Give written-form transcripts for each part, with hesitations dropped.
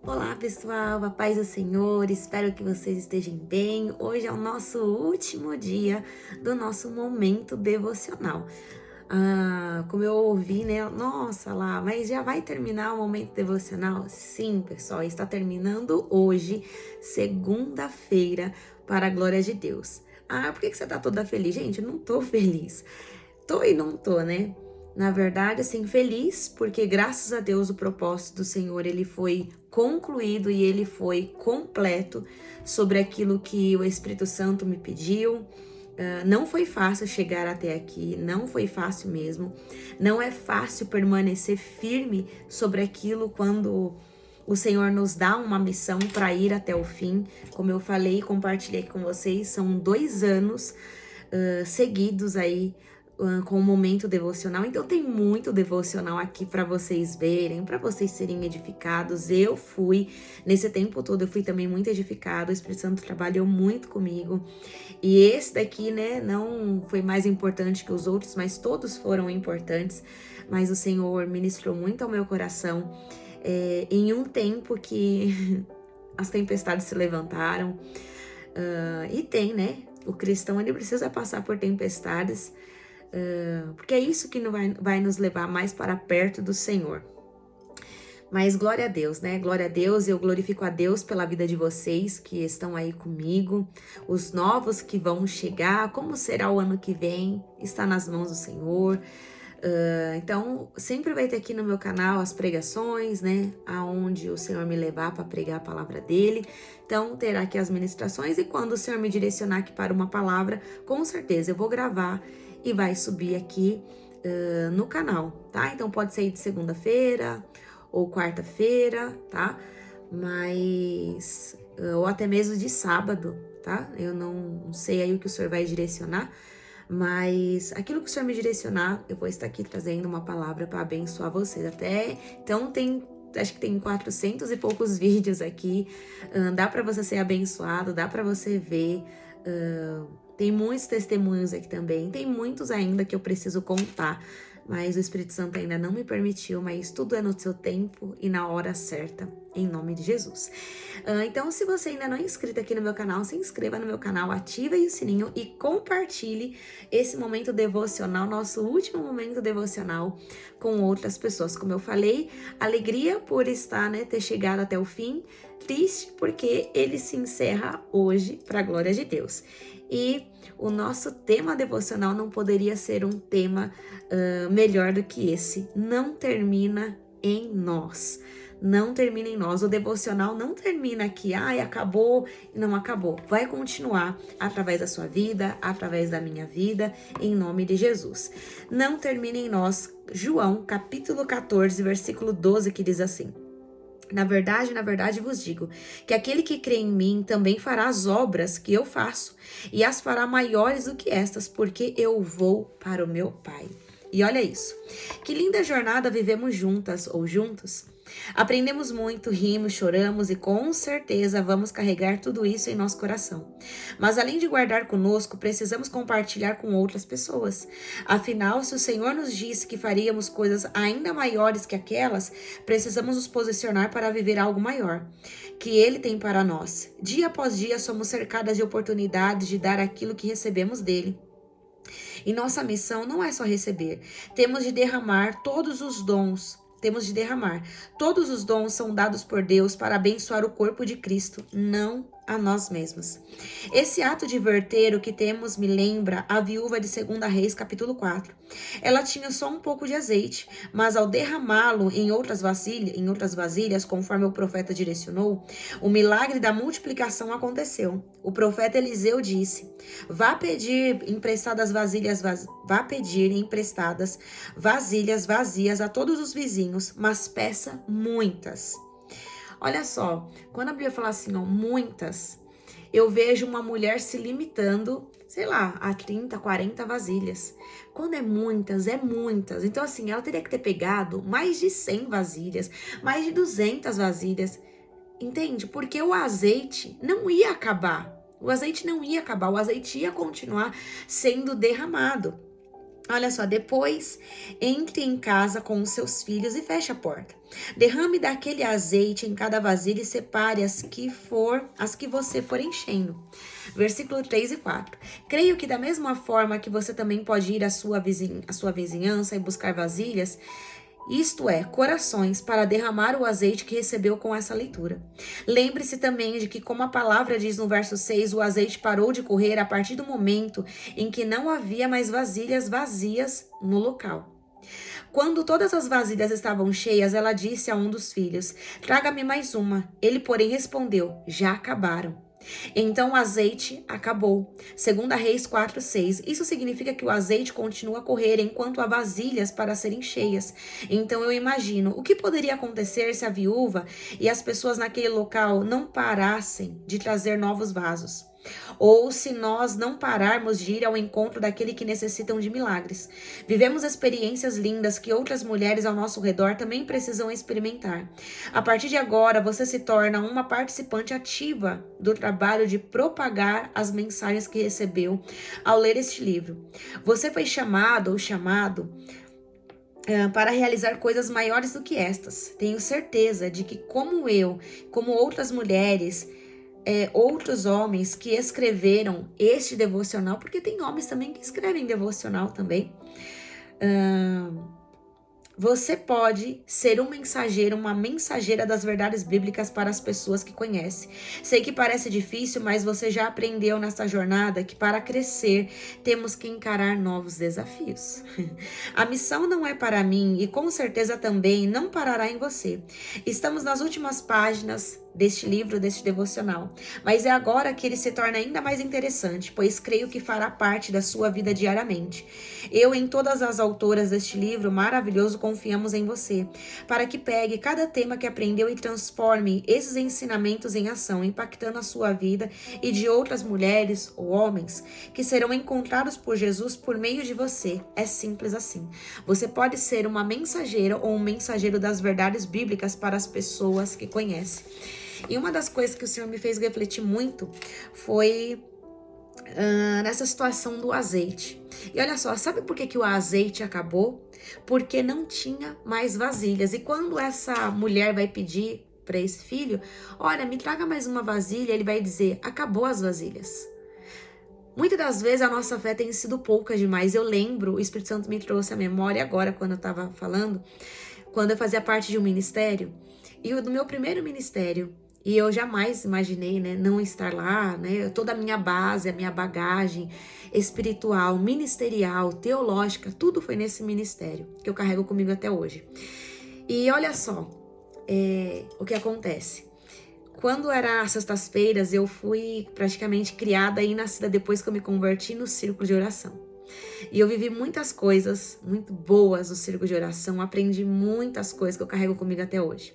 Olá pessoal, a paz do Senhor, espero que vocês estejam bem. Hoje é o nosso último dia do nosso momento devocional. Como eu ouvi, né? Nossa lá, mas já vai terminar o momento devocional? Sim, pessoal, está terminando hoje, segunda-feira, para a glória de Deus. Por que você tá toda feliz? Gente, eu não tô feliz. Tô e não tô, né? Na verdade, assim, feliz, porque graças a Deus o propósito do Senhor, ele foi concluído e ele foi completo sobre aquilo que o Espírito Santo me pediu. Não foi fácil chegar até aqui, não foi fácil mesmo. Não é fácil permanecer firme sobre aquilo quando o Senhor nos dá uma missão para ir até o fim. Como eu falei e compartilhei com vocês, são 2 anos seguidos aí com o momento devocional. Então tem muito devocional aqui para vocês verem, para vocês serem edificados. Eu fui, nesse tempo todo, eu fui também muito edificado. O Espírito Santo trabalhou muito comigo. E esse daqui, né, não foi mais importante que os outros, mas todos foram importantes. Mas o Senhor ministrou muito ao meu coração em um tempo que as tempestades se levantaram. E tem, né? O cristão, ele precisa passar por tempestades, porque é isso que vai nos levar mais para perto do Senhor. Mas glória a Deus, né? Glória a Deus, eu glorifico a Deus pela vida de vocês que estão aí comigo, os novos que vão chegar, como será o ano que vem, está nas mãos do Senhor. Então, sempre vai ter aqui no meu canal as pregações, né? Aonde o Senhor me levar para pregar a palavra dele. Então, terá aqui as ministrações e quando o Senhor me direcionar aqui para uma palavra, com certeza eu vou gravar e vai subir aqui no canal, tá? Então, pode ser de segunda-feira ou quarta-feira, tá? Mas, ou até mesmo de sábado, tá? Eu não sei aí o que o Senhor vai direcionar, mas aquilo que o Senhor me direcionar, eu vou estar aqui trazendo uma palavra para abençoar vocês. Então acho que tem 400 e poucos vídeos aqui. Dá para você ser abençoado, dá para você ver. Tem muitos testemunhos aqui também. Tem muitos ainda que eu preciso contar, mas o Espírito Santo ainda não me permitiu, mas tudo é no seu tempo e na hora certa, em nome de Jesus. Então, se você ainda não é inscrito aqui no meu canal, se inscreva no meu canal, ative aí o sininho e compartilhe esse momento devocional, nosso último momento devocional, com outras pessoas. Como eu falei, alegria por estar, né, ter chegado até o fim, triste porque ele se encerra hoje, para a glória de Deus. E o nosso tema devocional não poderia ser um tema melhor do que esse. Não termina em nós. Não termina em nós. O devocional não termina aqui. Acabou. Não acabou. Vai continuar através da sua vida, através da minha vida, em nome de Jesus. Não termina em nós. João, capítulo 14, versículo 12, que diz assim: na verdade vos digo, que aquele que crê em mim também fará as obras que eu faço, e as fará maiores do que estas, porque eu vou para o meu Pai. E olha isso, que linda jornada vivemos juntas ou juntos. Aprendemos muito, rimos, choramos e com certeza vamos carregar tudo isso em nosso coração. Mas além de guardar conosco, precisamos compartilhar com outras pessoas. Afinal, se o Senhor nos disse que faríamos coisas ainda maiores que aquelas, precisamos nos posicionar para viver algo maior que Ele tem para nós. Dia após dia somos cercadas de oportunidades de dar aquilo que recebemos dele. E nossa missão não é só receber, temos de derramar todos os dons. Temos de derramar. Todos os dons são dados por Deus para abençoar o corpo de Cristo, não a nós mesmos. Esse ato de verter o que temos me lembra a viúva de 2 Reis, capítulo 4. Ela tinha só um pouco de azeite, mas ao derramá-lo em outras vasilhas, conforme o profeta direcionou, o milagre da multiplicação aconteceu. O profeta Eliseu disse: Vá pedir emprestadas vasilhas vazias a todos os vizinhos, mas peça muitas. Olha só, quando a Bíblia fala assim, muitas, eu vejo uma mulher se limitando, sei lá, a 30, 40 vasilhas. Quando é muitas, é muitas. Então, assim, ela teria que ter pegado mais de 100 vasilhas, mais de 200 vasilhas. Entende? Porque o azeite não ia acabar. O azeite não ia acabar, o azeite ia continuar sendo derramado. Olha só, depois entre em casa com os seus filhos e feche a porta. Derrame daquele azeite em cada vasilha e separe as que você for enchendo. Versículo 3 e 4. Creio que da mesma forma que você também pode ir à sua vizinhança e buscar vasilhas, isto é, corações, para derramar o azeite que recebeu com essa leitura. Lembre-se também de que, como a palavra diz no verso 6, o azeite parou de correr a partir do momento em que não havia mais vasilhas vazias no local. Quando todas as vasilhas estavam cheias, ela disse a um dos filhos: Traga-me mais uma. Ele, porém, respondeu: Já acabaram. Então o azeite acabou. Segunda Reis 4:6. Isso significa que o azeite continua a correr enquanto há vasilhas para serem cheias. Então eu imagino o que poderia acontecer se a viúva e as pessoas naquele local não parassem de trazer novos vasos. Ou se nós não pararmos de ir ao encontro daquele que necessitam de milagres. Vivemos experiências lindas que outras mulheres ao nosso redor também precisam experimentar. A partir de agora, você se torna uma participante ativa do trabalho de propagar as mensagens que recebeu ao ler este livro. Você foi chamado ou chamado para realizar coisas maiores do que estas. Tenho certeza de que, como eu, como outras mulheres, outros homens que escreveram este devocional, porque tem homens também que escrevem devocional também. Você pode ser um mensageiro, uma mensageira das verdades bíblicas para as pessoas que conhece. Sei que parece difícil, mas você já aprendeu nessa jornada que para crescer temos que encarar novos desafios. A missão não é para mim e com certeza também não parará em você. Estamos nas últimas páginas deste livro, deste devocional, mas é agora que ele se torna ainda mais interessante, pois creio que fará parte da sua vida diariamente. Eu, em todas as autoras deste livro maravilhoso, confiamos em você, para que pegue cada tema que aprendeu e transforme esses ensinamentos em ação, impactando a sua vida e de outras mulheres ou homens que serão encontrados por Jesus por meio de você. É simples assim. Você pode ser uma mensageira ou um mensageiro das verdades bíblicas para as pessoas que conhece. E uma das coisas que o Senhor me fez refletir muito foi nessa situação do azeite. E olha só, sabe por que o azeite acabou? Porque não tinha mais vasilhas. E quando essa mulher vai pedir para esse filho, olha, me traga mais uma vasilha, ele vai dizer, acabou as vasilhas. Muitas das vezes a nossa fé tem sido pouca demais. Eu lembro, o Espírito Santo me trouxe a memória agora, quando eu estava falando, quando eu fazia parte de um ministério, e do meu primeiro ministério, e eu jamais imaginei, né, não estar lá, né, toda a minha base, a minha bagagem espiritual, ministerial, teológica, tudo foi nesse ministério, que eu carrego comigo até hoje. E olha só, o que acontece. Quando era às sextas-feiras, eu fui praticamente criada e nascida depois que eu me converti no círculo de oração. E eu vivi muitas coisas muito boas no círculo de oração, aprendi muitas coisas que eu carrego comigo até hoje.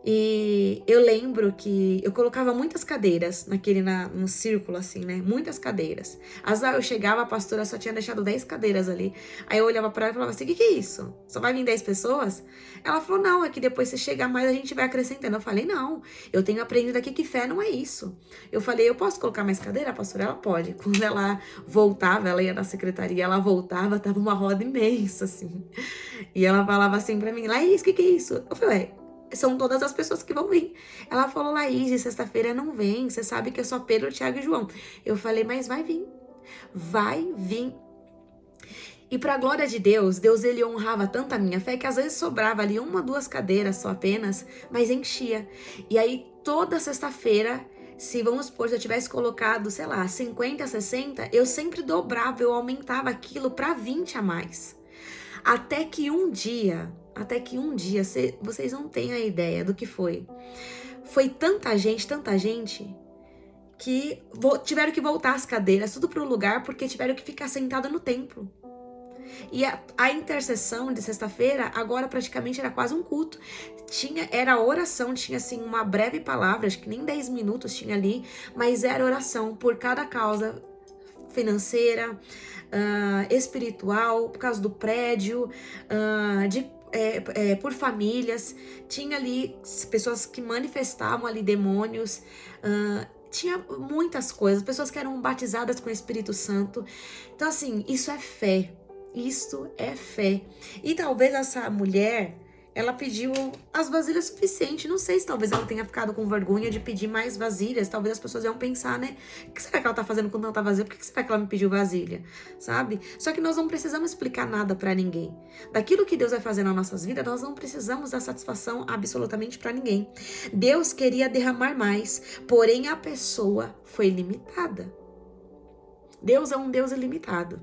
E eu lembro que eu colocava muitas cadeiras no círculo, assim, né? Muitas cadeiras. Às vezes eu chegava, a pastora só tinha deixado 10 cadeiras ali. Aí eu olhava pra ela e falava assim, o que é isso? Só vai vir 10 pessoas? Ela falou, não, é que depois se chegar mais a gente vai acrescentando. Eu falei, não, eu tenho aprendido aqui que fé não é isso. Eu falei, eu posso colocar mais cadeira? A pastora, ela pode. Quando ela voltava, ela ia na secretaria, ela voltava, tava uma roda imensa, assim. E ela falava assim pra mim, Laís, o que é isso? Eu falei, são todas as pessoas que vão vir. Ela falou, Laís, sexta-feira não vem, você sabe que é só Pedro, Tiago e João. Eu falei, mas vai vir. Vai vir. E para a glória de Deus, ele honrava tanto a minha fé que às vezes sobrava ali 1 ou 2 cadeiras só apenas, mas enchia. E aí toda sexta-feira, se vamos supor, se eu tivesse colocado, sei lá, 50, 60, eu sempre dobrava, eu aumentava aquilo para 20 a mais. Até que um dia, vocês não têm a ideia do que foi. Foi tanta gente, que tiveram que voltar as cadeiras, tudo para o lugar, porque tiveram que ficar sentado no templo. E a intercessão de sexta-feira, agora praticamente era quase um culto. Era oração, tinha assim uma breve palavra, acho que nem 10 minutos tinha ali, mas era oração por cada causa financeira, espiritual, por causa do prédio, por famílias. Tinha ali pessoas que manifestavam ali demônios, tinha muitas coisas, pessoas que eram batizadas com o Espírito Santo. Então assim, isso é fé. Isto é fé. E talvez essa mulher, ela pediu as vasilhas suficientes. Não sei se talvez ela tenha ficado com vergonha de pedir mais vasilhas. Talvez as pessoas iam pensar, né? O que será que ela tá fazendo com tanta vasilha? Por que será que ela me pediu vasilha? Sabe? Só que nós não precisamos explicar nada pra ninguém. Daquilo que Deus vai fazer nas nossas vidas, nós não precisamos dar satisfação absolutamente pra ninguém. Deus queria derramar mais, porém a pessoa foi limitada. Deus é um Deus ilimitado.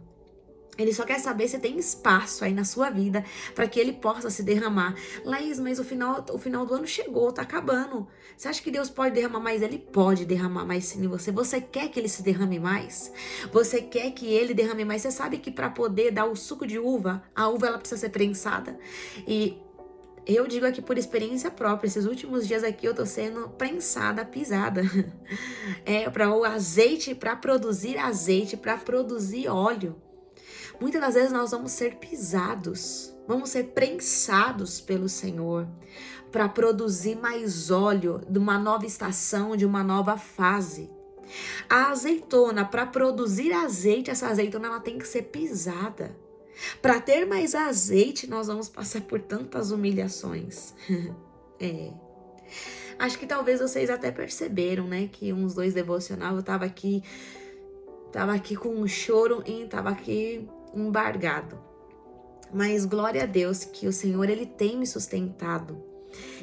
Ele só quer saber se tem espaço aí na sua vida para que ele possa se derramar. Laís, mas o final do ano chegou, tá acabando. Você acha que Deus pode derramar mais? Ele pode derramar mais sim em você. Você quer que ele se derrame mais? Você quer que ele derrame mais? Você sabe que para poder dar o suco de uva, a uva ela precisa ser prensada. E eu digo aqui por experiência própria, esses últimos dias aqui eu tô sendo prensada, pisada. Para o azeite, para produzir óleo. Muitas das vezes nós vamos ser pisados, vamos ser prensados pelo Senhor para produzir mais óleo de uma nova estação, de uma nova fase. A azeitona, para produzir azeite, essa azeitona ela tem que ser pisada. Para ter mais azeite, nós vamos passar por tantas humilhações. Acho que talvez vocês até perceberam, né, que uns 2 devocional eu tava aqui com um choro e tava aqui embargado. Mas glória a Deus que o Senhor, ele tem me sustentado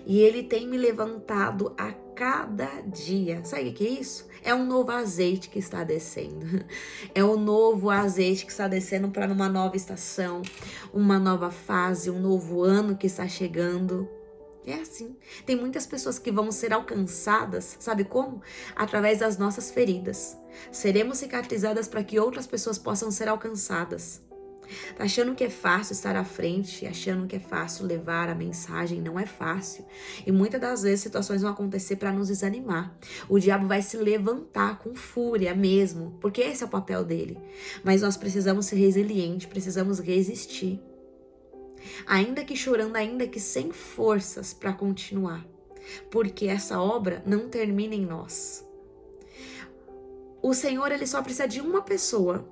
e ele tem me levantado a cada dia. Sabe o que é isso? É um novo azeite que está descendo. É um novo azeite que está descendo para uma nova estação, uma nova fase, um novo ano que está chegando. É assim. Tem muitas pessoas que vão ser alcançadas, sabe como? Através das nossas feridas. Seremos cicatrizadas para que outras pessoas possam ser alcançadas. Tá achando que é fácil estar à frente, achando que é fácil levar a mensagem? Não é fácil. E muitas das vezes situações vão acontecer para nos desanimar. O diabo vai se levantar com fúria mesmo, porque esse é o papel dele. Mas nós precisamos ser resilientes, precisamos resistir. Ainda que chorando, ainda que sem forças para continuar. Porque essa obra não termina em nós. O Senhor, ele só precisa de uma pessoa,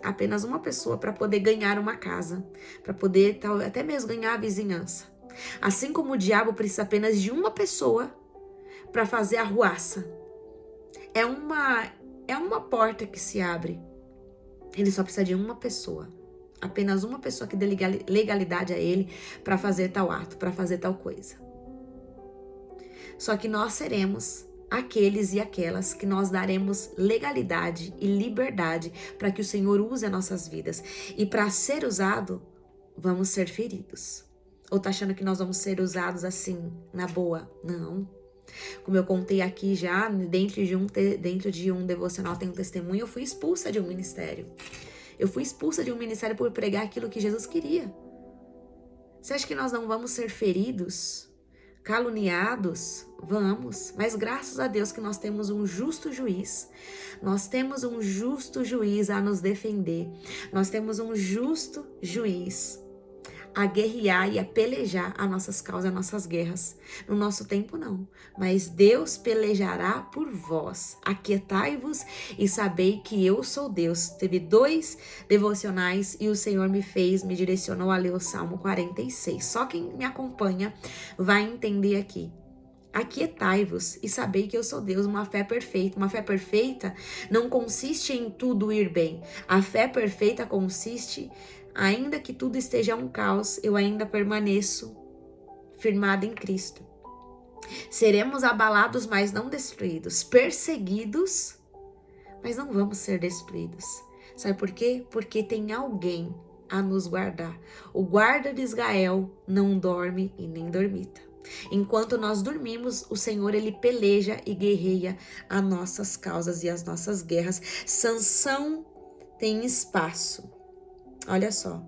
apenas uma pessoa para poder ganhar uma casa, para poder até mesmo ganhar a vizinhança. Assim como o diabo precisa apenas de uma pessoa para fazer a ruaça. É uma porta que se abre. Ele só precisa de uma pessoa. Apenas uma pessoa que dê legalidade a ele para fazer tal ato, para fazer tal coisa. Só que nós seremos aqueles e aquelas que nós daremos legalidade e liberdade para que o Senhor use as nossas vidas. E para ser usado, vamos ser feridos. Ou tá achando que nós vamos ser usados assim, na boa? Não. Como eu contei aqui já, dentro de um devocional tem um testemunho, eu fui expulsa de um ministério. Eu fui expulsa de um ministério por pregar aquilo que Jesus queria. Você acha que nós não vamos ser feridos? Caluniados? Vamos, mas graças a Deus que nós temos um justo juiz. Nós temos um justo juiz a nos defender. Nós temos um justo juiz a guerrear e a pelejar as nossas causas, as nossas guerras. No nosso tempo não, mas Deus pelejará por vós. Aquietai-vos e sabei que eu sou Deus. Teve 2 devocionais e o Senhor me direcionou a ler o Salmo 46. Só quem me acompanha vai entender aqui. Aquietai-vos e sabei que eu sou Deus, uma fé perfeita. Uma fé perfeita não consiste em tudo ir bem. A fé perfeita consiste, ainda que tudo esteja um caos, eu ainda permaneço firmado em Cristo. Seremos abalados, mas não destruídos. Perseguidos, mas não vamos ser destruídos. Sabe por quê? Porque tem alguém a nos guardar. O guarda de Israel não dorme e nem dormita. Enquanto nós dormimos, o Senhor, ele peleja e guerreia as nossas causas e as nossas guerras. Sansão tem espaço. Olha só.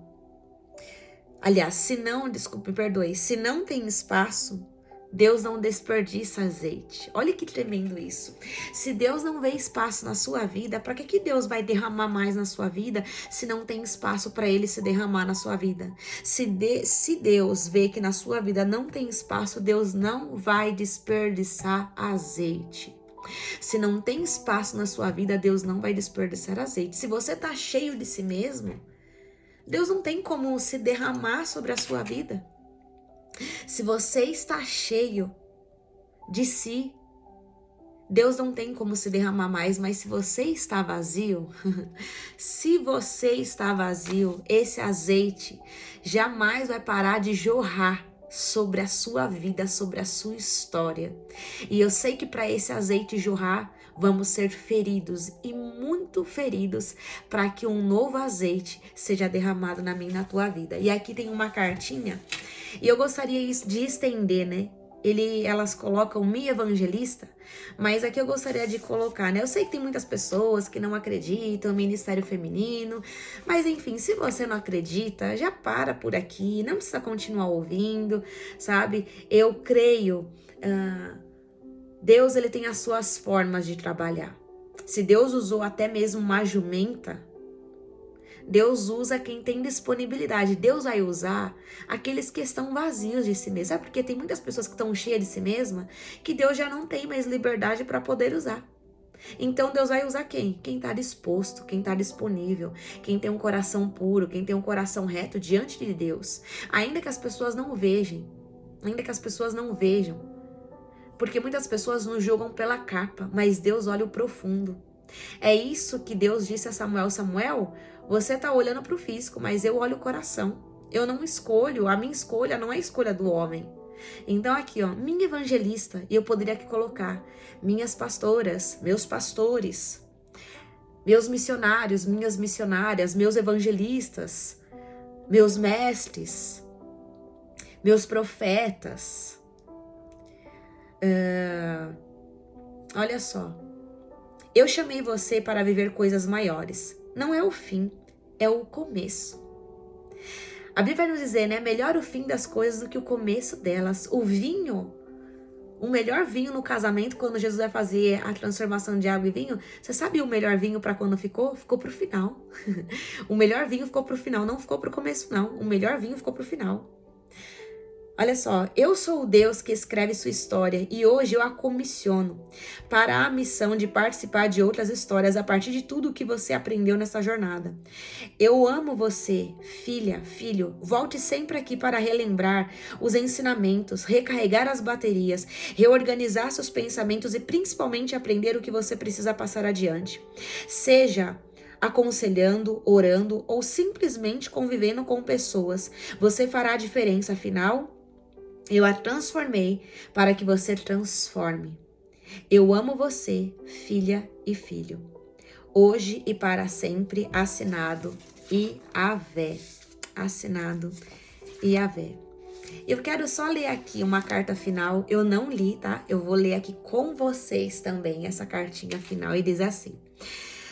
Aliás, se não tem espaço, Deus não desperdiça azeite. Olha que tremendo isso. Se Deus não vê espaço na sua vida, para que Deus vai derramar mais na sua vida se não tem espaço para ele se derramar na sua vida? Se Deus vê que na sua vida não tem espaço, Deus não vai desperdiçar azeite. Se não tem espaço na sua vida, Deus não vai desperdiçar azeite. Se você tá cheio de si mesmo, Deus não tem como se derramar sobre a sua vida. Se você está cheio de si, Deus não tem como se derramar mais, mas se você está vazio, se você está vazio, esse azeite jamais vai parar de jorrar sobre a sua vida, sobre a sua história. E eu sei que para esse azeite jorrar, vamos ser feridos e muito feridos para que um novo azeite seja derramado na minha e na tua vida. E aqui tem uma cartinha e eu gostaria de estender, né? Elas colocam minha evangelista, mas aqui eu gostaria de colocar, né? Eu sei que tem muitas pessoas que não acreditam no ministério feminino, mas enfim, se você não acredita, já para por aqui, não precisa continuar ouvindo, sabe? Eu creio, Deus ele tem as suas formas de trabalhar. Se Deus usou até mesmo uma jumenta, Deus usa quem tem disponibilidade. Deus vai usar aqueles que estão vazios de si mesmo. Sabe porque tem muitas pessoas que estão cheias de si mesma que Deus já não tem mais liberdade para poder usar. Então Deus vai usar quem? Quem está disposto, quem está disponível, quem tem um coração puro, quem tem um coração reto diante de Deus. Ainda que as pessoas não vejam, porque muitas pessoas nos julgam pela capa, mas Deus olha o profundo. É isso que Deus disse a Samuel. Samuel, você tá olhando para o físico, mas eu olho o coração. Eu não escolho, a minha escolha não é a escolha do homem. Então aqui, ó, minha evangelista, e eu poderia aqui colocar minhas pastoras, meus pastores, meus missionários, minhas missionárias, meus evangelistas, meus mestres, meus profetas. Olha só. Eu chamei você para viver coisas maiores. Não é o fim, é o começo. A Bíblia vai nos dizer, né? Melhor o fim das coisas do que o começo delas. O melhor vinho no casamento, quando Jesus vai fazer a transformação de água em vinho, você sabe o melhor vinho para quando ficou? Ficou pro final. O melhor vinho ficou pro final, não ficou pro começo, não. O melhor vinho ficou pro final. Olha só, eu sou o Deus que escreve sua história e hoje eu a comissiono para a missão de participar de outras histórias a partir de tudo o que você aprendeu nessa jornada. Eu amo você, filha, filho. Volte sempre aqui para relembrar os ensinamentos, recarregar as baterias, reorganizar seus pensamentos e principalmente aprender o que você precisa passar adiante. Seja aconselhando, orando ou simplesmente convivendo com pessoas, você fará a diferença, afinal, eu a transformei para que você transforme. Eu amo você, filha e filho. Hoje e para sempre, assinado Iavé. Assinado Iavé. Eu quero só ler aqui uma carta final. Eu não li, tá? Eu vou ler aqui com vocês também essa cartinha final e diz assim: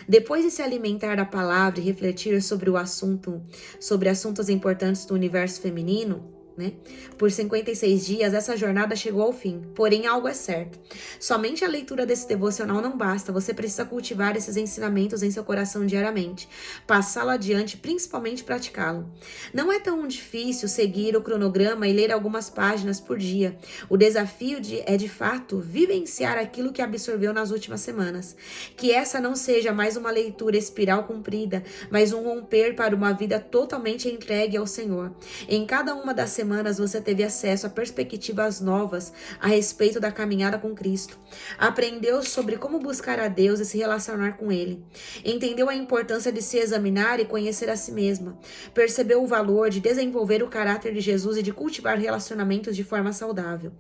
depois de se alimentar da palavra e refletir sobre assuntos importantes do universo feminino, né? Por 56 dias, essa jornada chegou ao fim. Porém, algo é certo. Somente a leitura desse devocional não basta. Você precisa cultivar esses ensinamentos em seu coração diariamente. Passá-lo adiante, principalmente praticá-lo. Não é tão difícil seguir o cronograma e ler algumas páginas por dia. O desafio é, de fato, vivenciar aquilo que absorveu nas últimas semanas. Que essa não seja mais uma leitura espiral comprida, mas um romper para uma vida totalmente entregue ao Senhor. Em cada uma das semanas você teve acesso a perspectivas novas a respeito da caminhada com Cristo. Aprendeu sobre como buscar a Deus e se relacionar com Ele. Entendeu a importância de se examinar e conhecer a si mesma. Percebeu o valor de desenvolver o caráter de Jesus e de cultivar relacionamentos de forma saudável.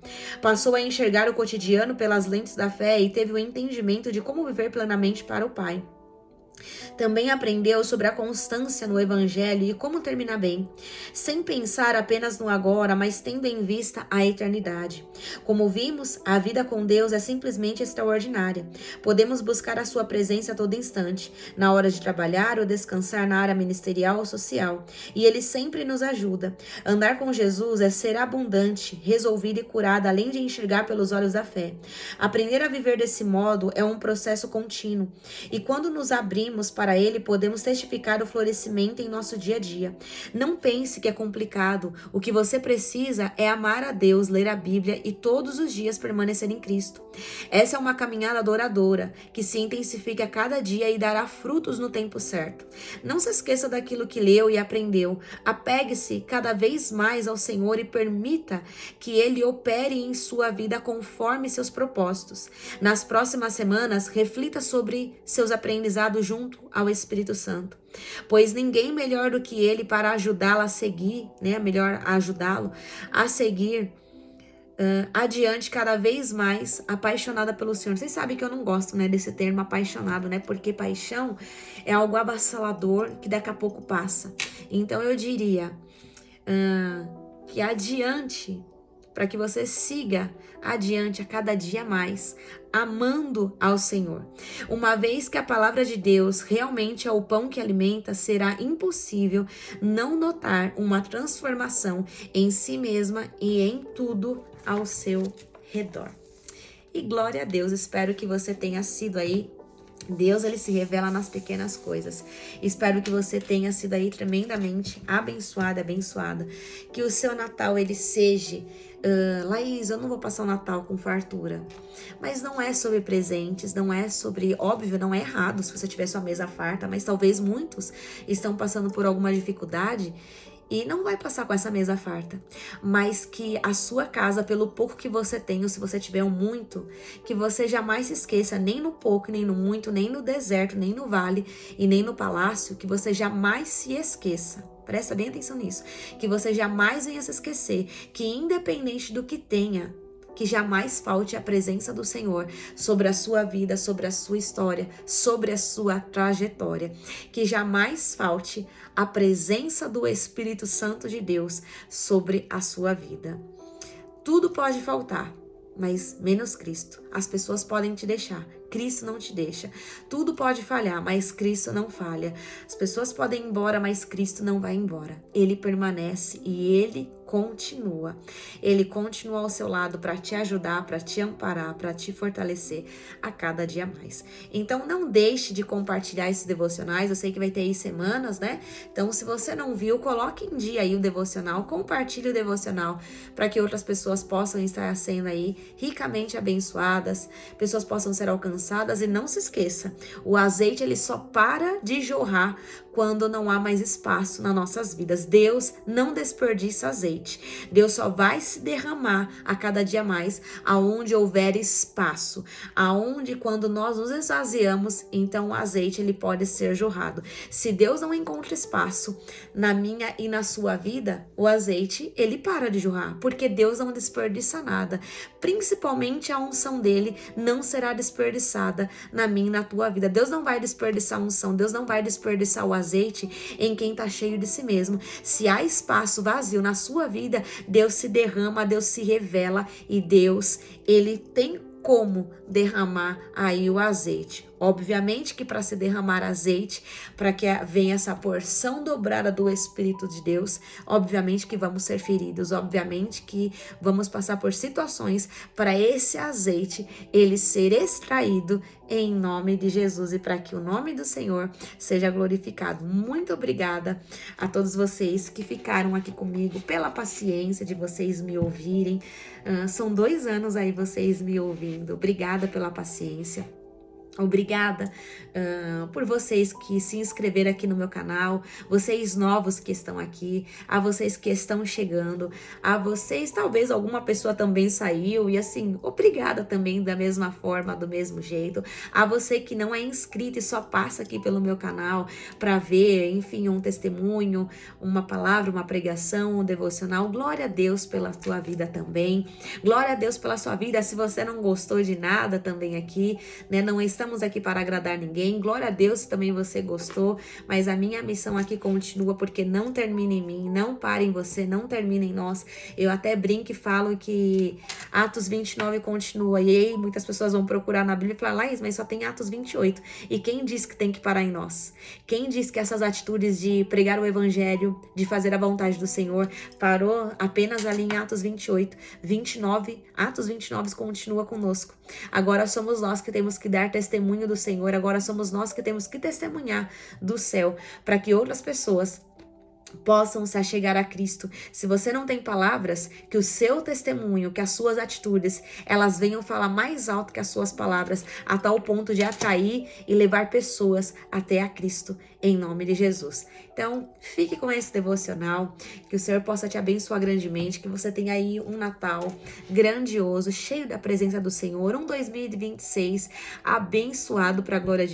Passou a enxergar o cotidiano pelas lentes da fé e teve o entendimento de como viver plenamente para o Pai. Também aprendeu sobre a constância no Evangelho e como terminar bem, sem pensar apenas no agora, mas tendo em vista a eternidade. Como vimos, a vida com Deus é simplesmente extraordinária. Podemos buscar a sua presença a todo instante, na hora de trabalhar ou descansar na área ministerial ou social, e Ele sempre nos ajuda. Andar com Jesus é ser abundante, resolvida e curada, além de enxergar pelos olhos da fé. Aprender a viver desse modo é um processo contínuo, e quando nos abrimos para Ele, podemos testificar o florescimento em nosso dia a dia. Não pense que é complicado. O que você precisa é amar a Deus, ler a Bíblia e todos os dias permanecer em Cristo. Essa é uma caminhada adoradora, que se intensifica a cada dia e dará frutos no tempo certo. Não se esqueça daquilo que leu e aprendeu. Apegue-se cada vez mais ao Senhor e permita que Ele opere em sua vida conforme seus propósitos. Nas próximas semanas, reflita sobre seus aprendizados junto ao Espírito Santo, pois ninguém melhor do que Ele para ajudá-lo a seguir, melhor ajudá-lo a seguir adiante cada vez mais apaixonada pelo Senhor. Vocês sabem que eu não gosto, desse termo apaixonado, porque paixão é algo avassalador que daqui a pouco passa. Então eu diria que adiante, para que você siga adiante a cada dia mais, amando ao Senhor. Uma vez que a palavra de Deus realmente é o pão que alimenta, será impossível não notar uma transformação em si mesma e em tudo ao seu redor. E glória a Deus, espero que você tenha sido aí. Deus, ele se revela nas pequenas coisas. Espero que você tenha sido aí tremendamente abençoada. Que o seu Natal, ele seja... Laís, eu não vou passar o Natal com fartura. Mas não é sobre presentes, não é sobre... Óbvio, não é errado se você tiver sua mesa farta, mas talvez muitos estão passando por alguma dificuldade e não vai passar com essa mesa farta, mas que a sua casa, pelo pouco que você tem, ou se você tiver um muito, que você jamais se esqueça, nem no pouco, nem no muito, nem no deserto, nem no vale e nem no palácio, que você jamais se esqueça. Presta bem atenção nisso, que você jamais venha se esquecer, que independente do que tenha, que jamais falte a presença do Senhor sobre a sua vida, sobre a sua história, sobre a sua trajetória. Que jamais falte a presença do Espírito Santo de Deus sobre a sua vida. Tudo pode faltar, mas menos Cristo. As pessoas podem te deixar, Cristo não te deixa. Tudo pode falhar, mas Cristo não falha. As pessoas podem ir embora, mas Cristo não vai embora. Ele permanece e Ele continua. Ele continua ao seu lado para te ajudar, para te amparar, para te fortalecer a cada dia mais. Então não deixe de compartilhar esses devocionais. Eu sei que vai ter aí semanas, Então se você não viu, coloque em dia aí o devocional, compartilhe o devocional para que outras pessoas possam estar sendo aí ricamente abençoadas, pessoas possam ser alcançadas. E não se esqueça, o azeite ele só para de jorrar quando não há mais espaço nas nossas vidas. Deus não desperdiça azeite. Deus só vai se derramar a cada dia mais aonde houver espaço, aonde quando nós nos esvaziamos, então o azeite ele pode ser jorrado. Se Deus não encontra espaço na minha e na sua vida, o azeite ele para de jorrar, porque Deus não desperdiça nada. Principalmente a unção dele não será desperdiçada na minha e na tua vida. Deus não vai desperdiçar a unção, Deus não vai desperdiçar o azeite em quem está cheio de si mesmo. Se há espaço vazio na sua vida, Deus se derrama, Deus se revela e Deus, ele tem como derramar aí o azeite. Obviamente que para se derramar azeite, para que venha essa porção dobrada do Espírito de Deus, obviamente que vamos ser feridos, obviamente que vamos passar por situações para esse azeite ele ser extraído em nome de Jesus e para que o nome do Senhor seja glorificado. Muito obrigada a todos vocês que ficaram aqui comigo, pela paciência de vocês me ouvirem. São 2 anos aí vocês me ouvindo. Obrigada pela paciência. Obrigada por vocês que se inscreveram aqui no meu canal, vocês novos que estão aqui, a vocês que estão chegando, a vocês, talvez alguma pessoa também saiu e assim, obrigada também da mesma forma, do mesmo jeito, a você que não é inscrito e só passa aqui pelo meu canal para ver, enfim, um testemunho, uma palavra, uma pregação, um devocional. Glória a Deus pela sua vida também, glória a Deus pela sua vida. Se você não gostou de nada também aqui, não está estamos aqui para agradar ninguém. Glória a Deus se também você gostou, mas a minha missão aqui continua, porque não termina em mim, não para em você, não termina em nós. Eu até brinco e falo que Atos 29 continua, e aí muitas pessoas vão procurar na Bíblia e falar, Laís, mas só tem Atos 28. E quem diz que tem que parar em nós? Quem diz que essas atitudes de pregar o evangelho, de fazer a vontade do Senhor, parou apenas ali em Atos 28, 29, Atos 29 continua conosco. Agora somos nós que temos que dar testemunho testemunho do Senhor, agora somos nós que temos que testemunhar do céu, para que outras pessoas possam se achegar a Cristo. Se você não tem palavras, que o seu testemunho, que as suas atitudes, elas venham falar mais alto que as suas palavras, a tal ponto de atrair e levar pessoas até a Cristo, em nome de Jesus. Então, fique com esse devocional, que o Senhor possa te abençoar grandemente, que você tenha aí um Natal grandioso, cheio da presença do Senhor, um 2026 abençoado para a glória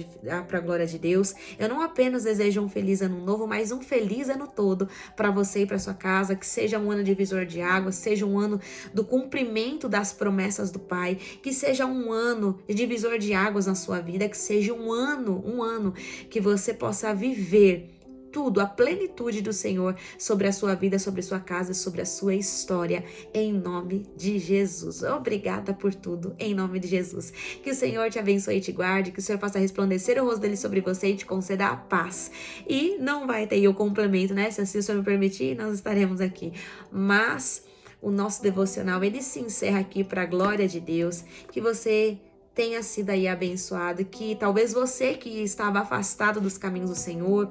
de Deus. Eu não apenas desejo um feliz ano novo, mas um feliz ano todo para você e para sua casa, que seja um ano divisor de águas, seja um ano do cumprimento das promessas do Pai, que seja um ano de divisor de águas na sua vida, que seja um ano que você possa viver tudo, a plenitude do Senhor sobre a sua vida, sobre a sua casa, sobre a sua história, em nome de Jesus. Obrigada por tudo, em nome de Jesus. Que o Senhor te abençoe e te guarde, que o Senhor faça resplandecer o rosto dele sobre você e te conceda a paz. E não vai ter aí o complemento, né? Se assim o Senhor me permitir, nós estaremos aqui. Mas o nosso devocional, ele se encerra aqui para a glória de Deus, que você tenha sido aí abençoado, que talvez você que estava afastado dos caminhos do Senhor,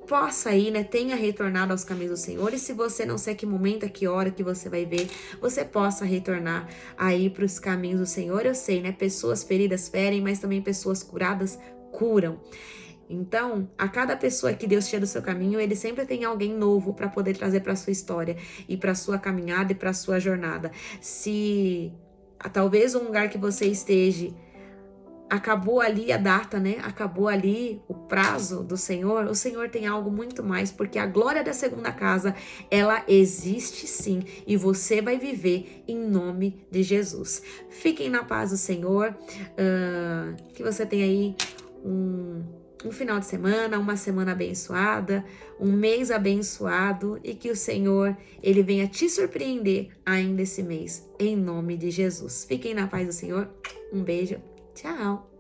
possa aí, né, tenha retornado aos caminhos do Senhor, e se você não sei a que momento, a que hora que você vai ver, você possa retornar aí para os caminhos do Senhor. Eu sei, né, pessoas feridas ferem, mas também pessoas curadas curam. Então, a cada pessoa que Deus tira do seu caminho, ele sempre tem alguém novo para poder trazer para sua história e para sua caminhada e para sua jornada. Se talvez um lugar que você esteja, acabou ali a data, né? Acabou ali o prazo do Senhor, o Senhor tem algo muito mais, porque a glória da segunda casa, ela existe sim, e você vai viver em nome de Jesus. Fiquem na paz do Senhor, que você tenha aí um final de semana, uma semana abençoada, um mês abençoado, e que o Senhor, ele venha te surpreender ainda esse mês, em nome de Jesus. Fiquem na paz do Senhor. Um beijo. Tchau.